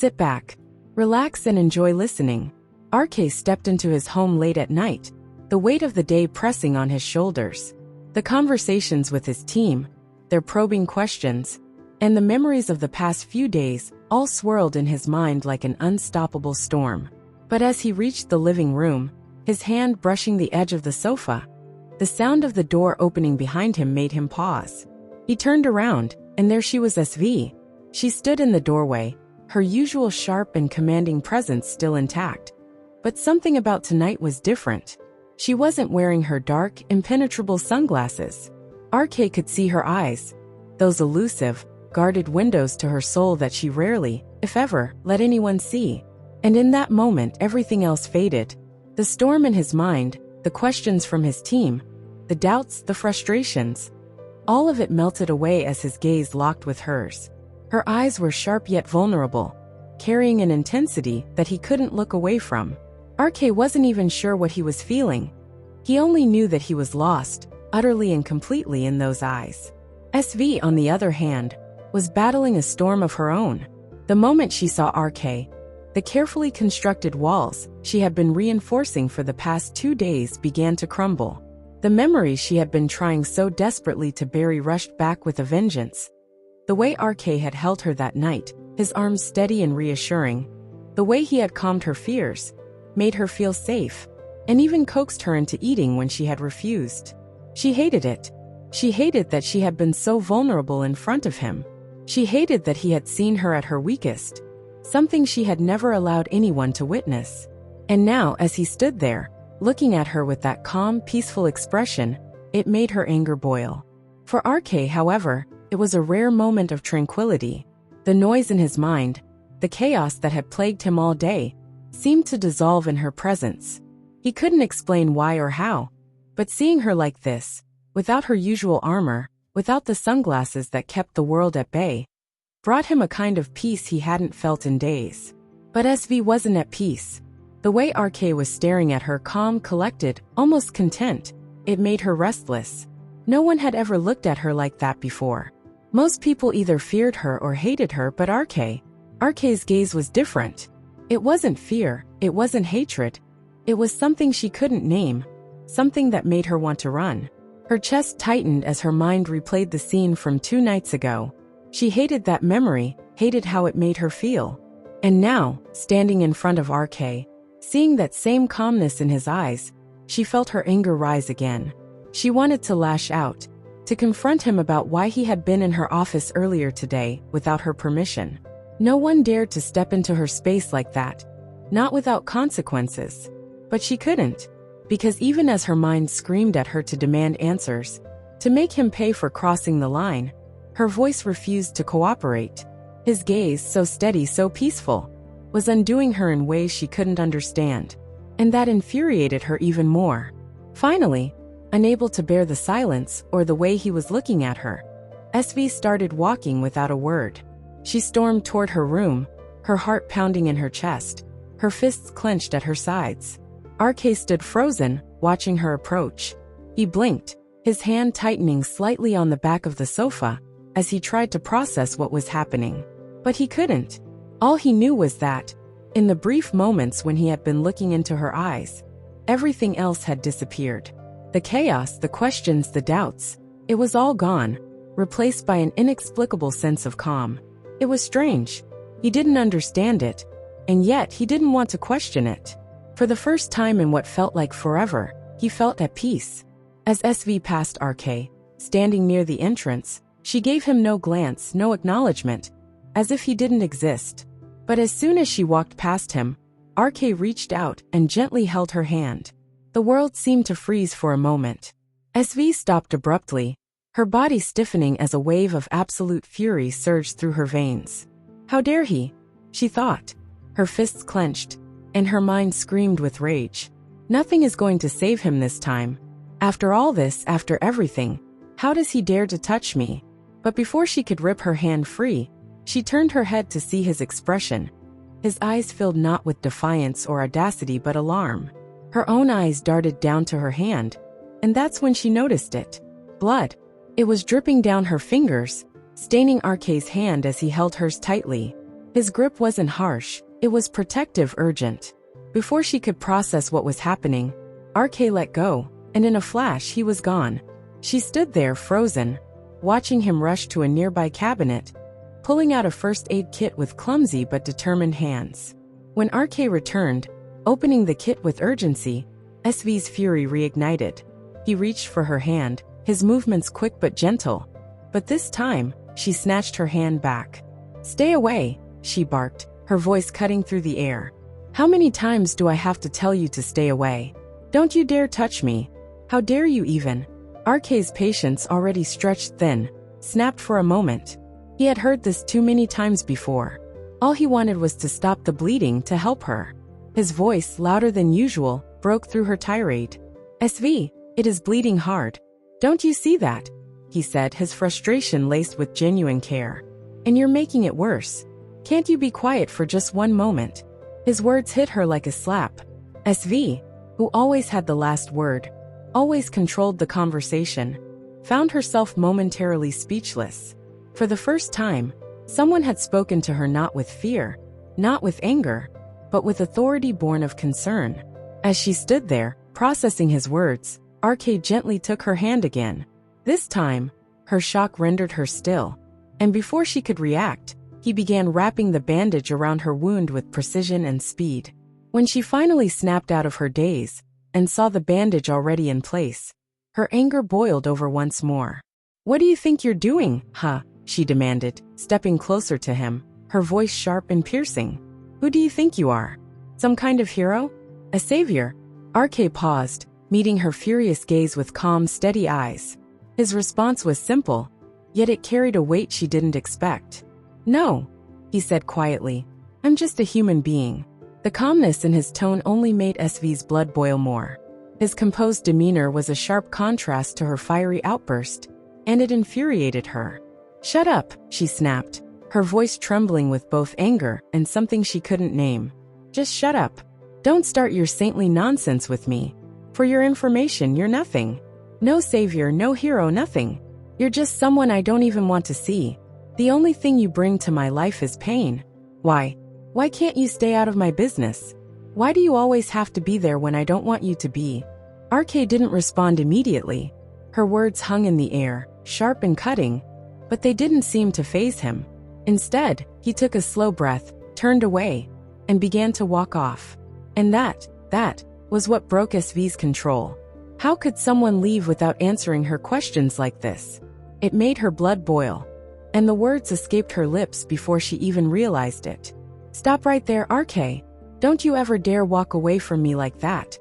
Sit back, relax and enjoy listening. RK stepped into his home late at night, the weight of the day pressing on his shoulders. The conversations with his team, their probing questions, and the memories of the past few days all swirled in his mind like an unstoppable storm. But as he reached the living room, his hand brushing the edge of the sofa, the sound of the door opening behind him made him pause. He turned around, and there she was, SV. She stood in the doorway, her usual sharp and commanding presence still intact. But something about tonight was different. She wasn't wearing her dark, impenetrable sunglasses. RK could see her eyes, those elusive, guarded windows to her soul that she rarely, if ever, let anyone see. And in that moment everything else faded. The storm in his mind, the questions from his team, the doubts, the frustrations. All of it melted away as his gaze locked with hers. Her eyes were sharp yet vulnerable, carrying an intensity that he couldn't look away from. RK wasn't even sure what he was feeling. He only knew that he was lost, utterly and completely in those eyes. SV, on the other hand, was battling a storm of her own. The moment she saw RK, the carefully constructed walls she had been reinforcing for the past 2 days began to crumble. The memories she had been trying so desperately to bury rushed back with a vengeance. The way RK had held her that night, his arms steady and reassuring, the way he had calmed her fears, made her feel safe, and even coaxed her into eating when she had refused. She hated it. She hated that she had been so vulnerable in front of him. She hated that he had seen her at her weakest, something she had never allowed anyone to witness. And now, as he stood there, looking at her with that calm, peaceful expression, it made her anger boil. For RK, however, it was a rare moment of tranquility. The noise in his mind, the chaos that had plagued him all day, seemed to dissolve in her presence. He couldn't explain why or how, but seeing her like this, without her usual armor, without the sunglasses that kept the world at bay, brought him a kind of peace he hadn't felt in days. But SV wasn't at peace. The way RK was staring at her, calm, collected, almost content, it made her restless. No one had ever looked at her like that before. Most people either feared her or hated her, but RK's gaze was different. It wasn't fear, it wasn't hatred. It was something she couldn't name, something that made her want to run. Her chest tightened as her mind replayed the scene from 2 nights ago. She hated that memory, hated how it made her feel. And now, standing in front of RK, seeing that same calmness in his eyes, she felt her anger rise again. She wanted to lash out, to confront him about why he had been in her office earlier today without her permission. No one dared to step into her space like that, not without consequences. But she couldn't, because even as her mind screamed at her to demand answers, to make him pay for crossing the line, her voice refused to cooperate. His gaze, so steady, so peaceful, was undoing her in ways she couldn't understand, and that infuriated her even more. Finally, unable to bear the silence or the way he was looking at her, SV started walking without a word. She stormed toward her room, her heart pounding in her chest, her fists clenched at her sides. RK stood frozen, watching her approach. He blinked, his hand tightening slightly on the back of the sofa, as he tried to process what was happening. But he couldn't. All he knew was that, in the brief moments when he had been looking into her eyes, everything else had disappeared. The chaos, the questions, the doubts, it was all gone, replaced by an inexplicable sense of calm. It was strange. He didn't understand it, and yet he didn't want to question it. For the first time in what felt like forever, he felt at peace. As SV passed RK, standing near the entrance, she gave him no glance, no acknowledgement, as if he didn't exist. But as soon as she walked past him, RK reached out and gently held her hand. The world seemed to freeze for a moment. SV stopped abruptly, her body stiffening as a wave of absolute fury surged through her veins. How dare he? She thought, her fists clenched, and her mind screamed with rage. Nothing is going to save him this time. After all this, after everything, how does he dare to touch me? But before she could rip her hand free, she turned her head to see his expression. His eyes filled not with defiance or audacity but alarm. Her own eyes darted down to her hand, and that's when she noticed it. Blood. It was dripping down her fingers, staining RK's hand as he held hers tightly. His grip wasn't harsh, it was protective, urgent. Before she could process what was happening, RK let go, and in a flash he was gone. She stood there frozen, watching him rush to a nearby cabinet, pulling out a first aid kit with clumsy but determined hands. When RK returned, opening the kit with urgency, SV's fury reignited. He reached for her hand, his movements quick but gentle. But this time, she snatched her hand back. "Stay away," she barked, her voice cutting through the air. "How many times do I have to tell you to stay away? Don't you dare touch me. How dare you even?" RK's patience, already stretched thin, snapped for a moment. He had heard this too many times before. All he wanted was to stop the bleeding, to help her. His voice, louder than usual, broke through her tirade. "SV, it is bleeding hard. Don't you see that?" he said, his frustration laced with genuine care. "And you're making it worse. Can't you be quiet for just one moment?" His words hit her like a slap. SV, who always had the last word, always controlled the conversation, found herself momentarily speechless. For the first time, someone had spoken to her not with fear, not with anger, but with authority born of concern. As she stood there, processing his words, RK gently took her hand again. This time, her shock rendered her still, and before she could react, he began wrapping the bandage around her wound with precision and speed. When she finally snapped out of her daze and saw the bandage already in place, her anger boiled over once more. "What do you think you're doing, huh?" she demanded, stepping closer to him, her voice sharp and piercing. "Who do you think you are? Some kind of hero? A savior?" RK paused, meeting her furious gaze with calm, steady eyes. His response was simple, yet it carried a weight she didn't expect. "No," he said quietly. "I'm just a human being." The calmness in his tone only made SV's blood boil more. His composed demeanor was a sharp contrast to her fiery outburst, and it infuriated her. "Shut up," she snapped, her voice trembling with both anger and something she couldn't name. "Just shut up. Don't start your saintly nonsense with me. For your information, you're nothing. No savior, no hero, nothing. You're just someone I don't even want to see. The only thing you bring to my life is pain. Why can't you stay out of my business? Why do you always have to be there when I don't want you to be?" RK didn't respond immediately. Her words hung in the air, sharp and cutting, but they didn't seem to faze him. Instead, he took a slow breath, turned away, and began to walk off. And that was what broke SV's control. How could someone leave without answering her questions like this? It made her blood boil, and the words escaped her lips before she even realized it. "Stop right there, RK. Don't you ever dare walk away from me like that."